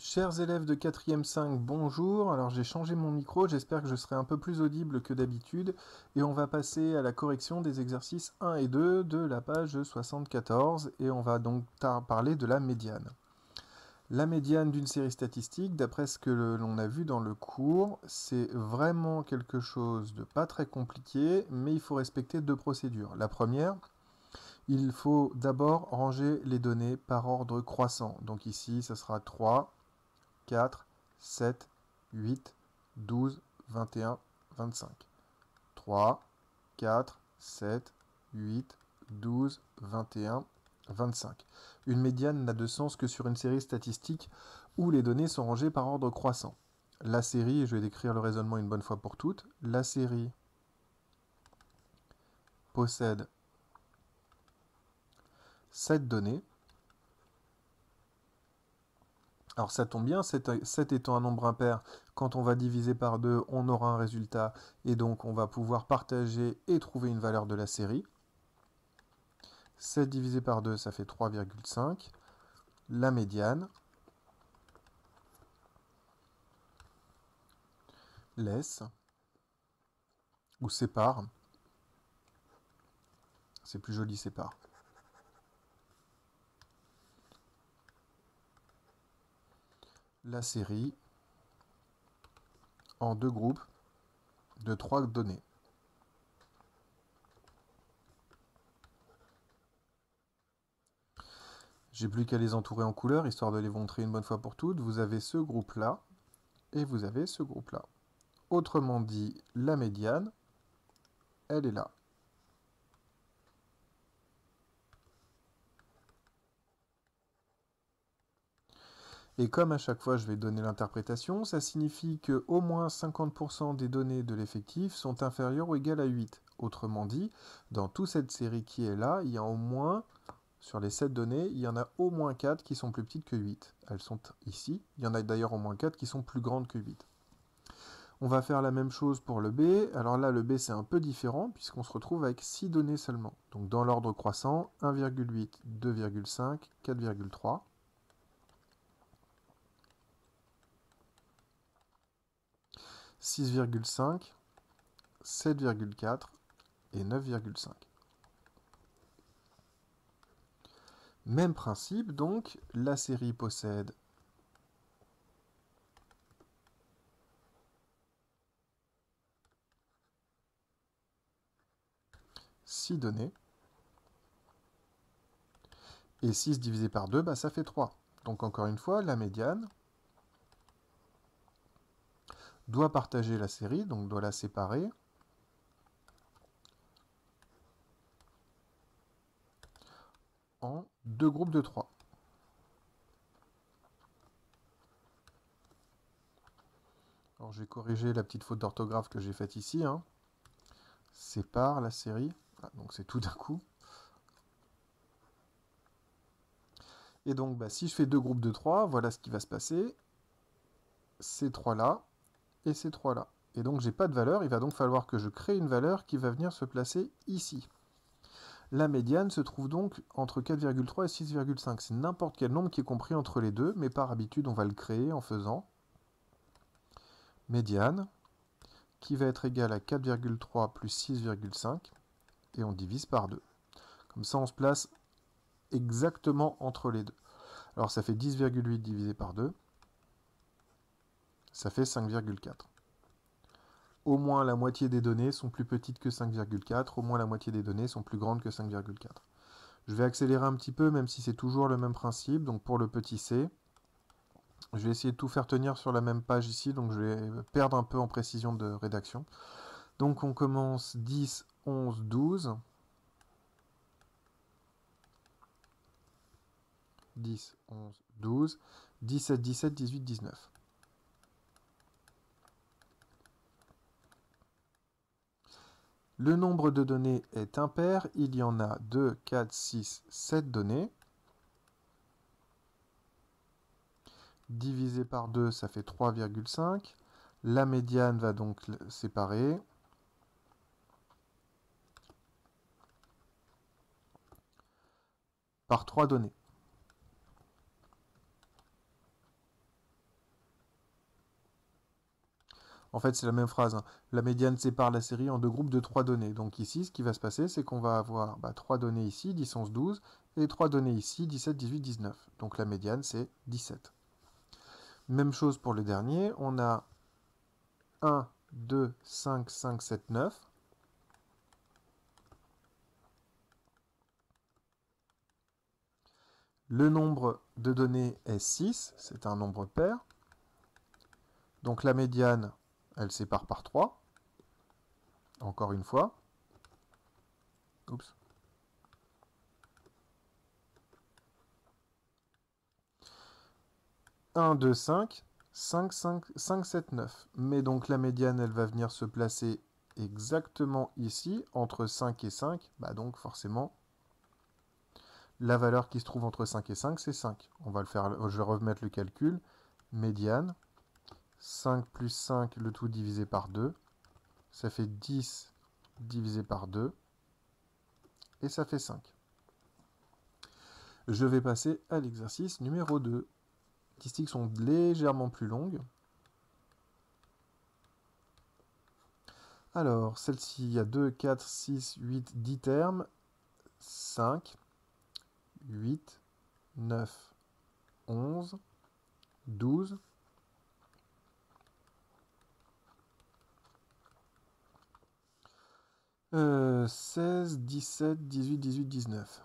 Chers élèves de 4e 5, bonjour. Alors j'ai changé mon micro, j'espère que je serai un peu plus audible que d'habitude. Et on va passer à la correction des exercices 1 et 2 de la page 74. Et on va donc parler de la médiane. La médiane d'une série statistique, d'après ce que l'on a vu dans le cours, c'est vraiment quelque chose de pas très compliqué, mais il faut respecter deux procédures. La première, il faut d'abord ranger les données par ordre croissant. Donc ici, ça sera 3, 4, 7, 8, 12, 21, 25. 3, 4, 7, 8, 12, 21, 25. Une médiane n'a de sens que sur une série statistique où les données sont rangées par ordre croissant. La série, et je vais décrire le raisonnement une bonne fois pour toutes, la série possède 7 données. Alors ça tombe bien, 7 étant un nombre impair, quand on va diviser par 2, on aura un résultat, et donc on va pouvoir partager et trouver une valeur de la série. 7 divisé par 2, ça fait 3,5. La médiane laisse, ou sépare, c'est plus joli sépare, la série en deux groupes de 3 données. J'ai plus qu'à les entourer en couleur, histoire de les montrer une bonne fois pour toutes. Vous avez ce groupe-là, et vous avez ce groupe-là. Autrement dit, la médiane, elle est là. Et comme à chaque fois je vais donner l'interprétation, ça signifie que au moins 50% des données de l'effectif sont inférieures ou égales à 8. Autrement dit, dans toute cette série qui est là, il y a au moins, sur les 7 données, il y en a au moins 4 qui sont plus petites que 8. Elles sont ici. Il y en a d'ailleurs au moins 4 qui sont plus grandes que 8. On va faire la même chose pour le B. Alors là, le B, c'est un peu différent, puisqu'on se retrouve avec 6 données seulement. Donc dans l'ordre croissant, 1,8, 2,5, 4,3. 6,5, 7,4 et 9,5. Même principe, donc, la série possède six données, et 6 divisé par 2, bah, ça fait 3. Donc encore une fois, la médiane doit partager la série, donc doit la séparer en deux groupes de 3. Alors j'ai corrigé la petite faute d'orthographe que j'ai faite ici. Sépare la série, donc c'est tout d'un coup. Et donc bah, si je fais deux groupes de 3, voilà ce qui va se passer. Ces 3 là et ces 3 là. Et donc j'ai pas de valeur, il va donc falloir que je crée une valeur qui va venir se placer ici. La médiane se trouve donc entre 4,3 et 6,5. C'est n'importe quel nombre qui est compris entre les deux, mais par habitude on va le créer en faisant médiane, qui va être égale à 4,3 plus 6,5, et on divise par 2. Comme ça on se place exactement entre les deux. Alors ça fait 10,8 divisé par 2, ça fait 5,4. Au moins la moitié des données sont plus petites que 5,4, au moins la moitié des données sont plus grandes que 5,4. Je vais accélérer un petit peu, même si c'est toujours le même principe. Donc pour le petit c, je vais essayer de tout faire tenir sur la même page ici, donc je vais perdre un peu en précision de rédaction. Donc on commence 10, 11, 12. 10, 11, 12, 17, 17, 18, 19. Le nombre de données est impair, il y en a 2, 4, 6, 7 données. Divisé par 2, ça fait 3,5. La médiane va donc séparer. Par 3 données. En fait, c'est la même phrase, hein. La médiane sépare la série en deux groupes de 3 données. Donc ici, ce qui va se passer, c'est qu'on va avoir 3 données ici, 10, 11, 12, et 3 données ici, 17, 18, 19. Donc la médiane, c'est 17. Même chose pour le dernier, on a 1, 2, 5, 5, 7, 9. Le nombre de données est 6, c'est un nombre pair. Donc la médiane, elle sépare par 3. Encore une fois. Oups. Un, 2, 5, 5, 5, 5, 7, 9. Mais donc la médiane, elle va venir se placer exactement ici, entre 5 et 5. Donc forcément, la valeur qui se trouve entre 5 et 5, c'est 5. On va le faire, je vais remettre le calcul. Médiane, 5 plus 5, le tout divisé par 2. Ça fait 10 divisé par 2. Et ça fait 5. Je vais passer à l'exercice numéro 2. Les statistiques sont légèrement plus longues. Alors, celle-ci, il y a 2, 4, 6, 8, 10 termes. 5, 8, 9, 11, 12, 16, 17, 18, 18, 19.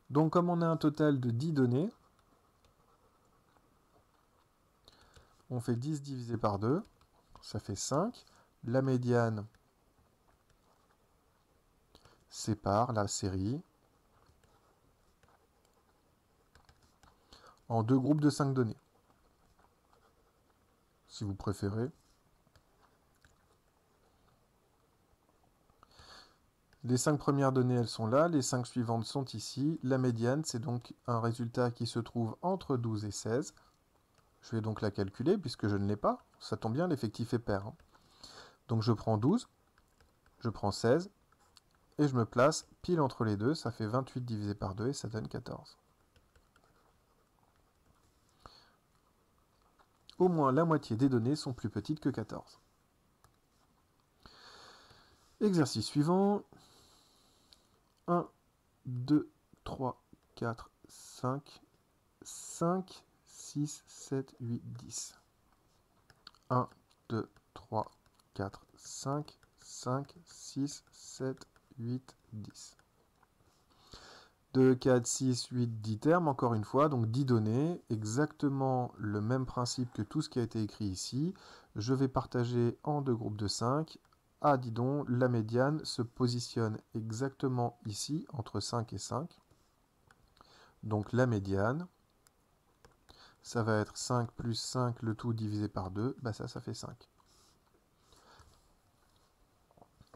Donc comme on a un total de 10 données, on fait 10 divisé par 2, ça fait 5. La médiane sépare la série en deux groupes de 5 données, si vous préférez. Les 5 premières données, elles sont là, les 5 suivantes sont ici. La médiane, c'est donc un résultat qui se trouve entre 12 et 16. Je vais donc la calculer, puisque je ne l'ai pas. Ça tombe bien, l'effectif est pair, hein. Donc je prends 12, je prends 16, et je me place pile entre les deux. Ça fait 28 divisé par 2, et ça donne 14. Au moins la moitié des données sont plus petites que 14. Exercice suivant. 1, 2, 3, 4, 5, 5, 6, 7, 8, 10. 1, 2, 3, 4, 5, 5, 6, 7, 8, 10. 2, 4, 6, 8, 10 termes, encore une fois, donc 10 données, exactement le même principe que tout ce qui a été écrit ici. Je vais partager en deux groupes de 5. Ah, dis donc, la médiane se positionne exactement ici, entre 5 et 5. Donc la médiane, ça va être 5 plus 5, le tout divisé par 2, ça fait 5.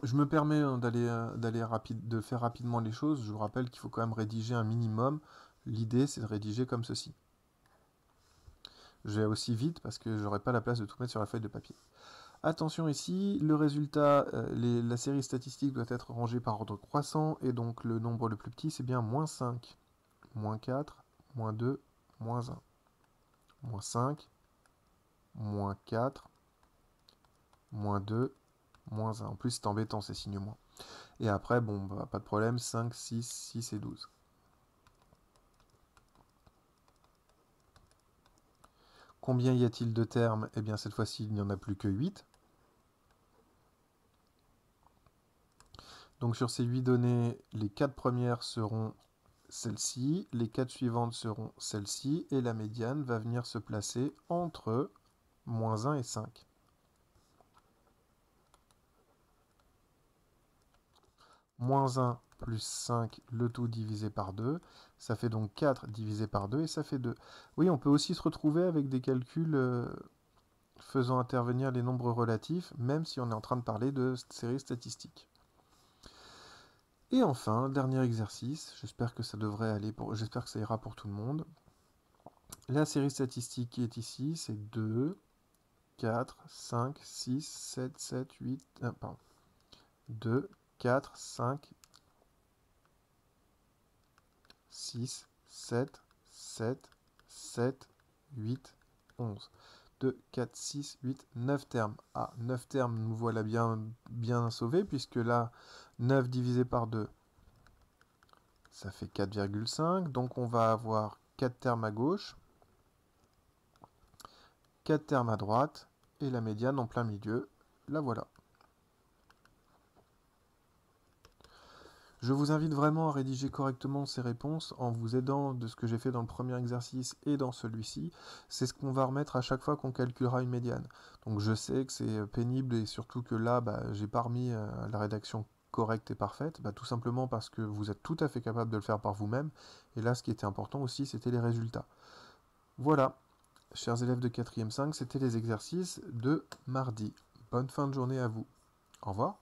Je me permets de faire rapidement les choses. Je vous rappelle qu'il faut quand même rédiger un minimum. L'idée, c'est de rédiger comme ceci. Je vais aussi vite parce que j'aurai pas la place de tout mettre sur la feuille de papier. Attention ici, le résultat, la série statistique doit être rangée par ordre croissant, et donc le nombre le plus petit, c'est bien moins 5, moins 4, moins 2, moins 1. Moins 5, moins 4, moins 2, moins 1. En plus, c'est embêtant ces signes moins. Et après, bon, pas de problème, 5, 6, 6 et 12. Combien y a-t-il de termes? Eh bien, cette fois-ci, il n'y en a plus que 8. Donc, sur ces 8 données, les 4 premières seront celles-ci, les 4 suivantes seront celles-ci, et la médiane va venir se placer entre moins 1 et 5. Moins 1 plus 5, le tout divisé par 2, ça fait donc 4 divisé par 2, et ça fait 2. Oui, on peut aussi se retrouver avec des calculs faisant intervenir les nombres relatifs, même si on est en train de parler de séries statistiques. Et enfin, dernier exercice, j'espère que ça ira pour tout le monde. La série statistique qui est ici, c'est 2, 4, 5, 6, 7, 7, 8, pardon. 2, 4, 5, 6, 7, 7, 7, 8, 11. 2, 4, 6, 8, 9 termes. Ah, 9 termes, nous voilà bien sauvés, puisque là, 9 divisé par 2, ça fait 4,5. Donc on va avoir 4 termes à gauche, 4 termes à droite, et la médiane en plein milieu. La voilà. Je vous invite vraiment à rédiger correctement ces réponses en vous aidant de ce que j'ai fait dans le premier exercice et dans celui-ci. C'est ce qu'on va remettre à chaque fois qu'on calculera une médiane. Donc je sais que c'est pénible et surtout que là, j'ai pas remis la rédaction correcte et parfaite, tout simplement parce que vous êtes tout à fait capable de le faire par vous-même. Et là, ce qui était important aussi, c'était les résultats. Voilà, chers élèves de 4e 5, c'était les exercices de mardi. Bonne fin de journée à vous. Au revoir.